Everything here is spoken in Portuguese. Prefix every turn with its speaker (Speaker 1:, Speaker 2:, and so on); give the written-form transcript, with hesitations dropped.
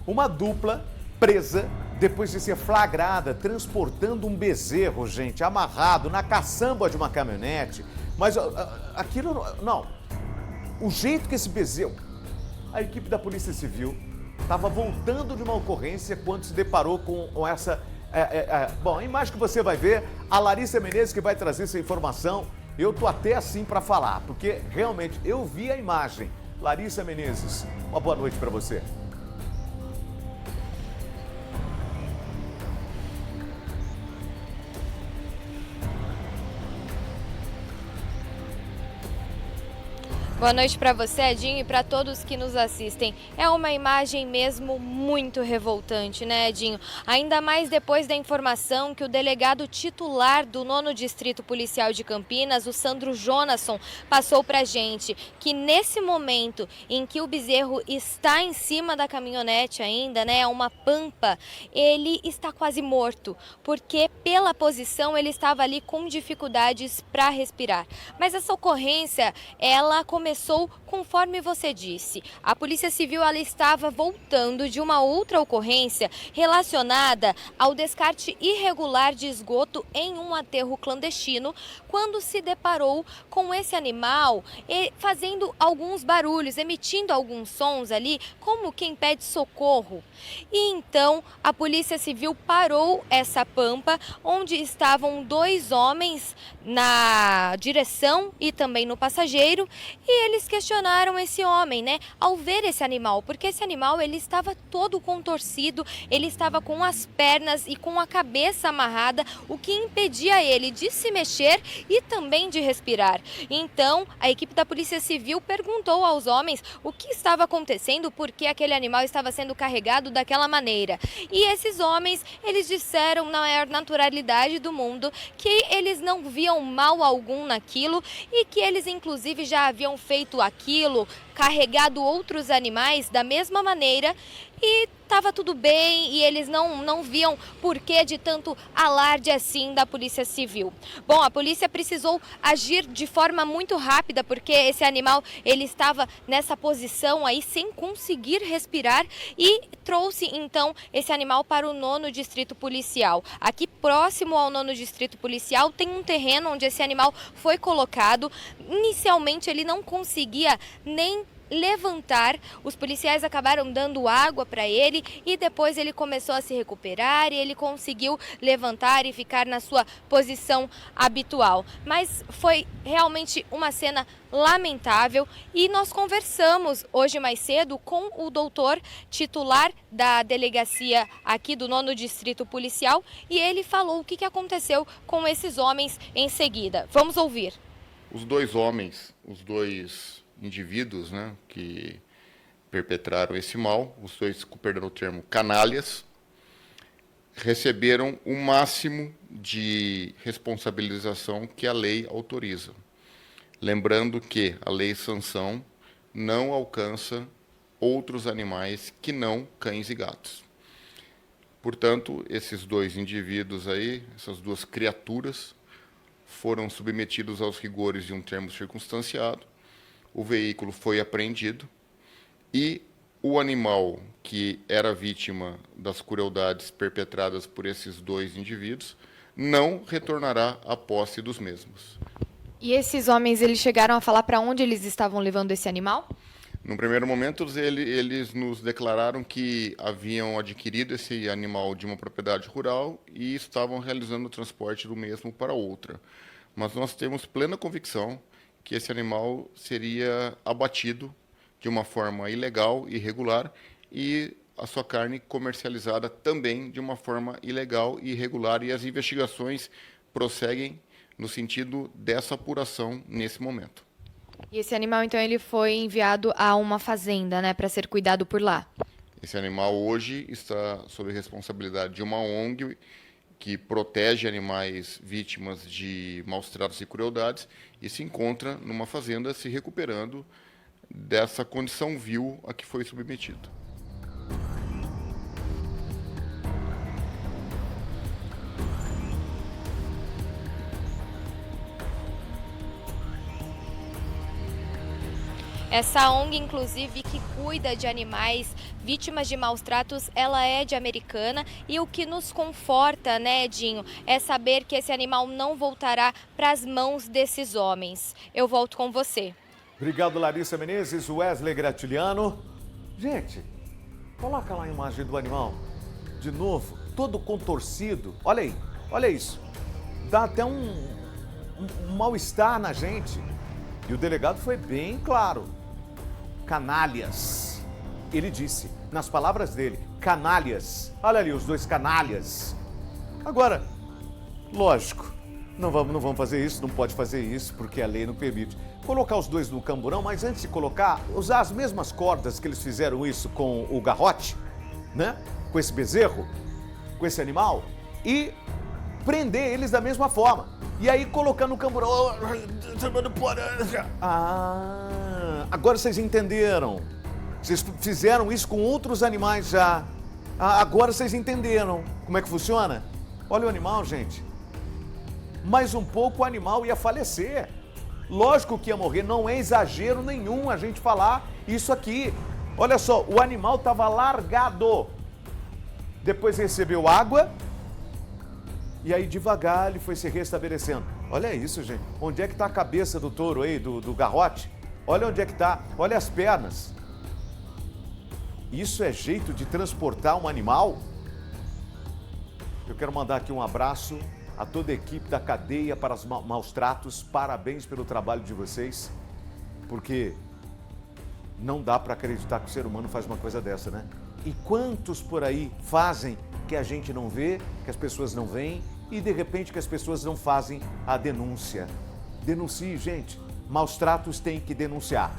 Speaker 1: Uma dupla presa depois de ser flagrada transportando um bezerro, gente, amarrado na caçamba de uma caminhonete. Mas aquilo não. O jeito que esse bezerro... A equipe da Polícia Civil estava voltando de uma ocorrência quando se deparou com essa... Bom, a imagem que você vai ver, a Larissa Menezes que vai trazer essa informação. Eu tô até assim para falar, porque realmente eu vi a imagem. Larissa Menezes, uma boa noite para você.
Speaker 2: Boa noite para você, Edinho, e para todos que nos assistem. É uma imagem mesmo muito revoltante, né, Edinho? Ainda mais depois da informação que o delegado titular do 9º Distrito Policial de Campinas, o Sandro Jonasson, passou para a gente, que nesse momento em que o bezerro está em cima da caminhonete ainda, né, uma pampa, ele está quase morto, porque pela posição ele estava ali com dificuldades para respirar. Mas essa ocorrência, ela começou conforme você disse. A Polícia Civil ela estava voltando de uma outra ocorrência relacionada ao descarte irregular de esgoto em um aterro clandestino, quando se deparou com esse animal fazendo alguns barulhos, emitindo alguns sons ali, como quem pede socorro. E então a Polícia Civil parou essa pampa, onde estavam 2 homens na direção e também no passageiro, e eles questionaram esse homem, né, ao ver esse animal, porque esse animal ele estava todo contorcido, ele estava com as pernas e com a cabeça amarrada, o que impedia ele de se mexer e também de respirar. Então, a equipe da Polícia Civil perguntou aos homens o que estava acontecendo, por que aquele animal estava sendo carregado daquela maneira. E esses homens, eles disseram na maior naturalidade do mundo que eles não viam mal algum naquilo e que eles inclusive já haviam feito aquilo, carregado outros animais da mesma maneira e estava tudo bem e eles não viam porquê de tanto alarde assim da Polícia Civil. Bom, a polícia precisou agir de forma muito rápida porque esse animal ele estava nessa posição aí sem conseguir respirar e trouxe então esse animal para o 9º Distrito Policial. Aqui próximo ao 9º Distrito Policial tem um terreno onde esse animal foi colocado. Inicialmente ele não conseguia nem levantar, os policiais acabaram dando água para ele e depois ele começou a se recuperar e ele conseguiu levantar e ficar na sua posição habitual. Mas foi realmente uma cena lamentável e nós conversamos hoje mais cedo com o doutor titular da delegacia aqui do 9º Distrito Policial e ele falou o que aconteceu com esses homens em seguida. Vamos ouvir.
Speaker 3: Os 2 homens, os 2 indivíduos, né, que perpetraram esse mal, os 2, perdão o termo, canalhas, receberam o máximo de responsabilização que a lei autoriza. Lembrando que a lei sanção não alcança outros animais que não cães e gatos. Portanto, esses 2 indivíduos aí, essas 2 criaturas, foram submetidos aos rigores de um termo circunstanciado. O veículo foi apreendido e o animal que era vítima das crueldades perpetradas por esses 2 indivíduos não retornará à posse dos mesmos.
Speaker 2: E esses homens, eles chegaram a falar para onde eles estavam levando esse animal?
Speaker 3: No primeiro momento, eles nos declararam que haviam adquirido esse animal de uma propriedade rural e estavam realizando o transporte do mesmo para outra. Mas nós temos plena convicção que esse animal seria abatido de uma forma ilegal e irregular e a sua carne comercializada também de uma forma ilegal e irregular. E as investigações prosseguem no sentido dessa apuração nesse momento.
Speaker 2: E esse animal, então, ele foi enviado a uma fazenda, né, para ser cuidado por lá?
Speaker 3: Esse animal hoje está sob responsabilidade de uma ONG que protege animais vítimas de maus tratos e crueldades e se encontra numa fazenda se recuperando dessa condição vil a que foi submetido.
Speaker 2: Essa ONG, inclusive, que cuida de animais vítimas de maus tratos, ela é de Americana, e o que nos conforta, né, Edinho, é saber que esse animal não voltará para as mãos desses homens. Eu volto com você.
Speaker 1: Obrigado, Larissa Menezes, Wesley Gratiliano. Gente, coloca lá a imagem do animal de novo, todo contorcido. Olha aí, olha isso. Dá até um mal-estar na gente. E o delegado foi bem claro. Canalhas. Ele disse, nas palavras dele, canalhas. Olha ali os dois canalhas. Agora, lógico, não vamos fazer isso, não pode fazer isso, porque a lei não permite. Colocar os dois no camburão, mas antes de colocar, usar as mesmas cordas que eles fizeram isso com o garrote, né? Com esse bezerro, com esse animal, e prender eles da mesma forma. E aí colocar no camburão. Ah, agora vocês entenderam. Vocês fizeram isso com outros animais já. Ah, agora vocês entenderam como é que funciona? Olha o animal, gente. Mais um pouco o animal ia falecer. Lógico que ia morrer, não é exagero nenhum a gente falar isso aqui. Olha só, o animal estava largado. Depois recebeu água e aí devagar ele foi se restabelecendo. Olha isso, gente. Onde é que está a cabeça do touro aí, do garrote? Olha onde é que está. Olha as pernas. Isso é jeito de transportar um animal? Eu quero mandar aqui um abraço a toda a equipe da cadeia para os maus tratos. Parabéns pelo trabalho de vocês, porque não dá para acreditar que o ser humano faz uma coisa dessa, né? E quantos por aí fazem que a gente não vê, que as pessoas não veem e de repente que as pessoas não fazem a denúncia. Denuncie, gente. Maus tratos tem que denunciar.